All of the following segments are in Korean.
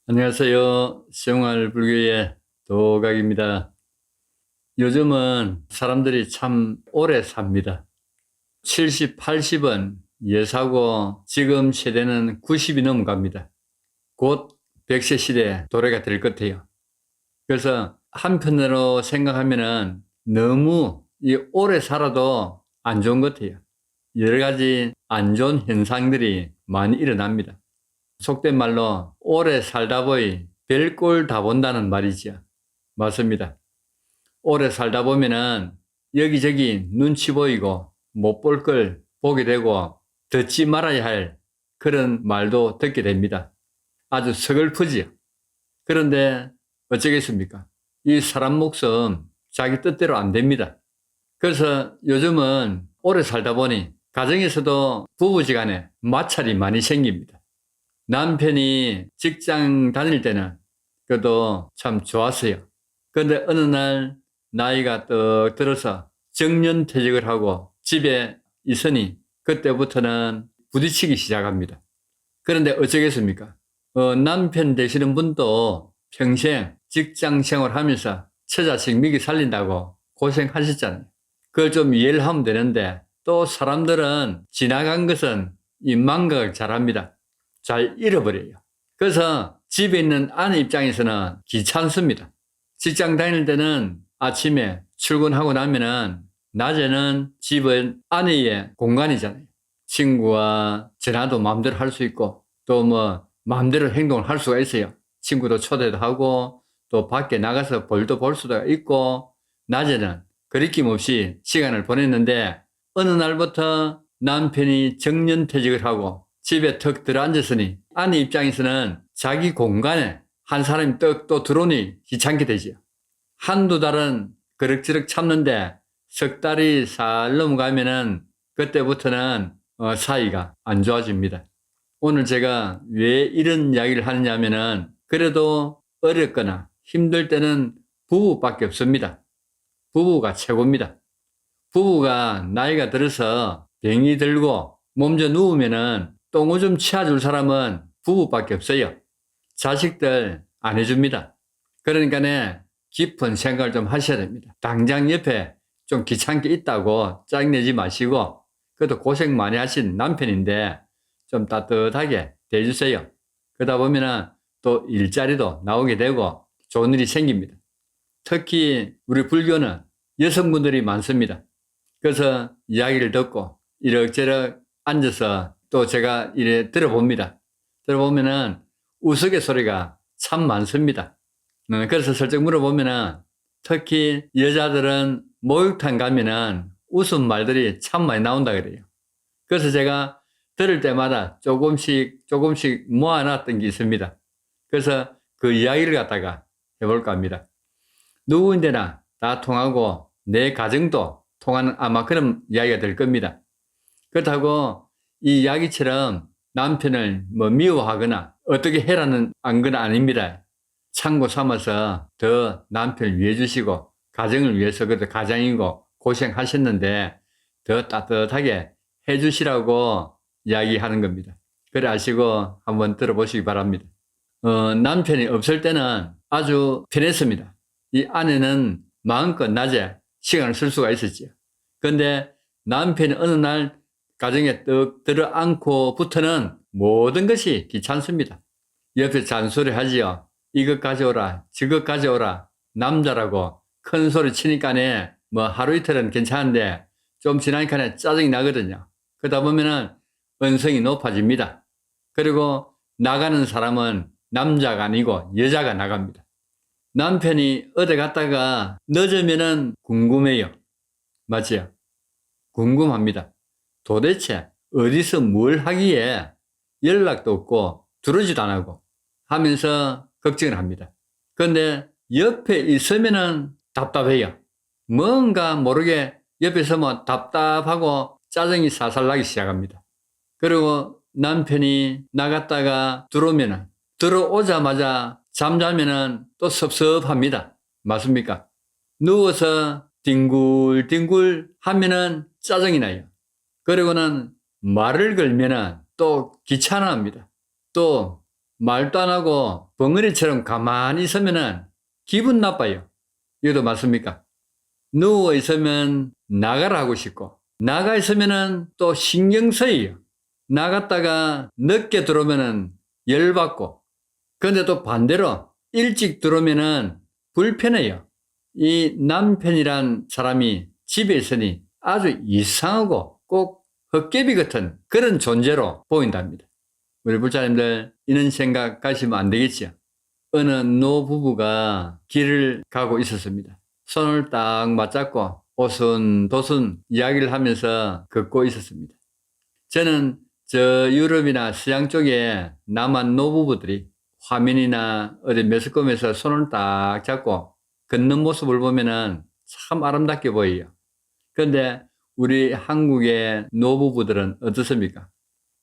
안녕하세요. 생활불교의 도각입니다. 요즘은 사람들이 참 오래 삽니다. 70, 80은 예사고 지금 세대는 90이 넘어갑니다. 곧 100세 시대 도래가 될 것 같아요. 그래서 한편으로 생각하면은 너무 이 오래 살아도 안 좋은 것 같아요. 여러 가지 안 좋은 현상들이 많이 일어납니다. 속된 말로 오래 살다 보이 별꼴 다 본다는 말이죠. 맞습니다. 오래 살다 보면은 여기저기 눈치 보이고 못 볼 걸 보게 되고 듣지 말아야 할 그런 말도 듣게 됩니다. 아주 서글프지요. 그런데 어쩌겠습니까? 이 사람 목숨 자기 뜻대로 안 됩니다. 그래서 요즘은 오래 살다 보니 가정에서도 부부지간에 마찰이 많이 생깁니다. 남편이 직장 다닐 때는 그래도 참 좋았어요. 그런데 어느 날 나이가 떡 들어서 정년퇴직을 하고 집에 있으니 그때부터는 부딪히기 시작합니다. 그런데 어쩌겠습니까? 남편 되시는 분도 평생 직장 생활하면서 처자식 먹이 살린다고 고생하셨잖아요. 그걸 좀 이해를 하면 되는데 또 사람들은 지나간 것은 이 망각을 잘합니다. 잘 잃어버려요. 그래서 집에 있는 아내 입장에서는 귀찮습니다. 직장 다닐 때는 아침에 출근하고 나면은 낮에는 집은 아내의 공간이잖아요. 친구와 전화도 마음대로 할 수 있고 또 뭐 마음대로 행동을 할 수가 있어요. 친구도 초대도 하고 또 밖에 나가서 볼도 볼 수도 있고 낮에는 거리낌 없이 시간을 보냈는데 어느 날부터 남편이 정년퇴직을 하고 집에 턱 들어앉았으니 아내 입장에서는 자기 공간에 한 사람이 떡 또 들어오니 귀찮게 되지요. 한두 달은 그럭저럭 참는데 석 달이 살 넘어가면은 그때부터는 사이가 안 좋아집니다. 오늘 제가 왜 이런 이야기를 하느냐면은 그래도 어렵거나 힘들 때는 부부밖에 없습니다. 부부가 최고입니다. 부부가 나이가 들어서 병이 들고 몸져 누우면은 똥오줌 치워줄 사람은 부부밖에 없어요. 자식들 안 해줍니다. 그러니까 깊은 생각을 좀 하셔야 됩니다. 당장 옆에 좀 귀찮게 있다고 짜증내지 마시고 그래도 고생 많이 하신 남편인데 좀 따뜻하게 대해주세요. 그러다 보면은 또 일자리도 나오게 되고 좋은 일이 생깁니다. 특히 우리 불교는 여성분들이 많습니다. 그래서 이야기를 듣고 이럭저럭 앉아서 또 제가 이래 들어봅니다. 들어보면은 우스갯소리가 참 많습니다. 그래서 슬쩍 물어보면은 특히 여자들은 목욕탕 가면은 웃음 말들이 참 많이 나온다 그래요. 그래서 제가 들을 때마다 조금씩 모아놨던 게 있습니다. 그래서 그 이야기를 갖다가 해볼까 합니다. 누구인데나 다 통하고 내 가정도 통하는 아마 그런 이야기가 될 겁니다. 그렇다고 이 이야기처럼 남편을 뭐 미워하거나 어떻게 해라는 건 아닙니다. 참고 삼아서 더 남편을 위해 주시고 가정을 위해서 그래도 가장이고 고생하셨는데 더 따뜻하게 해 주시라고 이야기하는 겁니다. 그래 아시고 한번 들어보시기 바랍니다. 남편이 없을 때는 아주 편했습니다. 이 아내는 마음껏 낮에 시간을 쓸 수가 있었죠. 그런데 남편이 어느 날 가정에 떡 들어앉고부터는 모든 것이 귀찮습니다. 옆에 잔소리 하지요. 이것 가져오라, 저것 가져오라. 남자라고 큰 소리 치니까네 뭐 하루 이틀은 괜찮은데 좀 지나니까 짜증이 나거든요. 그러다 보면은 언성이 높아집니다. 그리고 나가는 사람은 남자가 아니고 여자가 나갑니다. 남편이 어디 갔다가 늦으면은 궁금해요. 맞지요? 궁금합니다. 도대체 어디서 뭘 하기에 연락도 없고 들어오지도 안 하고 하면서 걱정을 합니다. 그런데 옆에 있으면은 답답해요. 뭔가 모르게 옆에 서면 답답하고 짜증이 살살 나기 시작합니다. 그리고 남편이 나갔다가 들어오면은 들어오자마자 잠자면은 또 섭섭합니다. 맞습니까? 누워서 뒹굴뒹굴 하면은 짜증이 나요. 그리고는 말을 걸면은 또 귀찮아합니다. 또 말도 안 하고 벙어리처럼 가만히 있으면은 기분 나빠요. 이것도 맞습니까? 누워 있으면 나가라 하고 싶고, 나가 있으면은 또 신경 쓰여요. 나갔다가 늦게 들어오면은 열받고, 근데 또 반대로 일찍 들어오면은 불편해요. 이 남편이란 사람이 집에 있으니 아주 이상하고 꼭 헛개비 같은 그런 존재로 보인답니다. 우리 불자님들 이런 생각 가시면 안 되겠죠. 어느 노부부가 길을 가고 있었습니다. 손을 딱 맞잡고 오순도순 이야기를 하면서 걷고 있었습니다. 저는 저 유럽이나 서양 쪽에 남한 노부부들이 화면이나 어디 매스컴에서 손을 딱 잡고 걷는 모습을 보면은 참 아름답게 보여요. 그런데 우리 한국의 노부부들은 어떻습니까?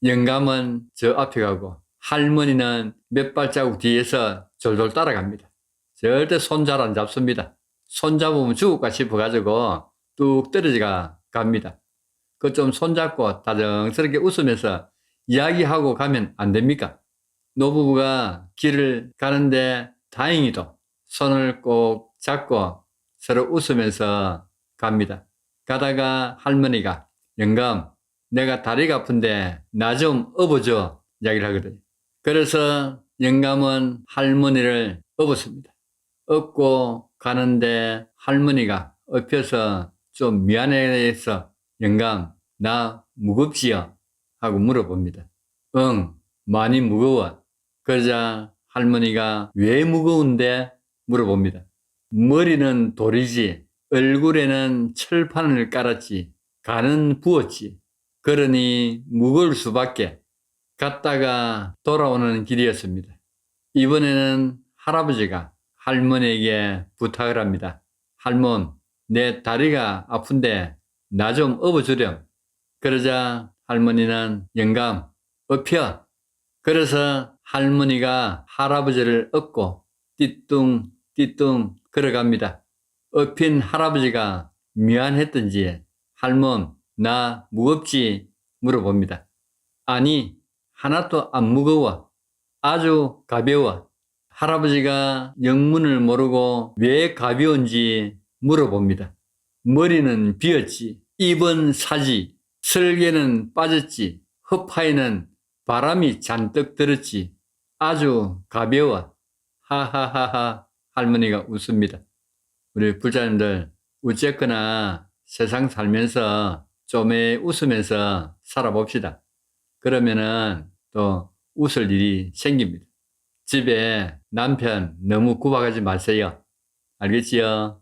영감은 저 앞에 가고 할머니는 몇 발자국 뒤에서 졸졸 따라갑니다. 절대 손 잘 안 잡습니다. 손 잡으면 죽을까 싶어가지고 뚝 떨어져 갑니다. 그 좀 손잡고 다정스럽게 웃으면서 이야기하고 가면 안 됩니까? 노부부가 길을 가는데 다행히도 손을 꼭 잡고 서로 웃으면서 갑니다. 가다가 할머니가 영감 내가 다리가 아픈데 나 좀 업어줘 이야기를 하거든요. 그래서 영감은 할머니를 업었습니다. 업고 가는데 할머니가 엎혀서 좀 미안해서 영감 나 무겁지요? 하고 물어봅니다. 응 많이 무거워. 그러자 할머니가 왜 무거운데? 물어봅니다. 머리는 돌이지 얼굴에는 철판을 깔았지 간은 부었지 그러니 무거울 수밖에. 갔다가 돌아오는 길이었습니다. 이번에는 할아버지가 할머니에게 부탁을 합니다. 할멈 내 다리가 아픈데 나 좀 업어주렴. 그러자 할머니는 영감 업혀. 그래서 할머니가 할아버지를 업고 띠뚱띠뚱 걸어갑니다. 업힌 할아버지가 미안했던지 할멈 나 무겁지? 물어봅니다. 아니 하나도 안 무거워. 아주 가벼워. 할아버지가 영문을 모르고 왜 가벼운지 물어봅니다. 머리는 비었지. 입은 사지. 설계는 빠졌지. 허파에는 바람이 잔뜩 들었지. 아주 가벼워. 하하하하 할머니가 웃습니다. 우리 불자님들 어쨌거나 세상 살면서 좀 웃으면서 살아봅시다. 그러면은 또 웃을 일이 생깁니다. 집에 남편 너무 구박하지 마세요. 알겠지요?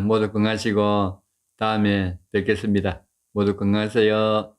모두 건강하시고 다음에 뵙겠습니다. 모두 건강하세요.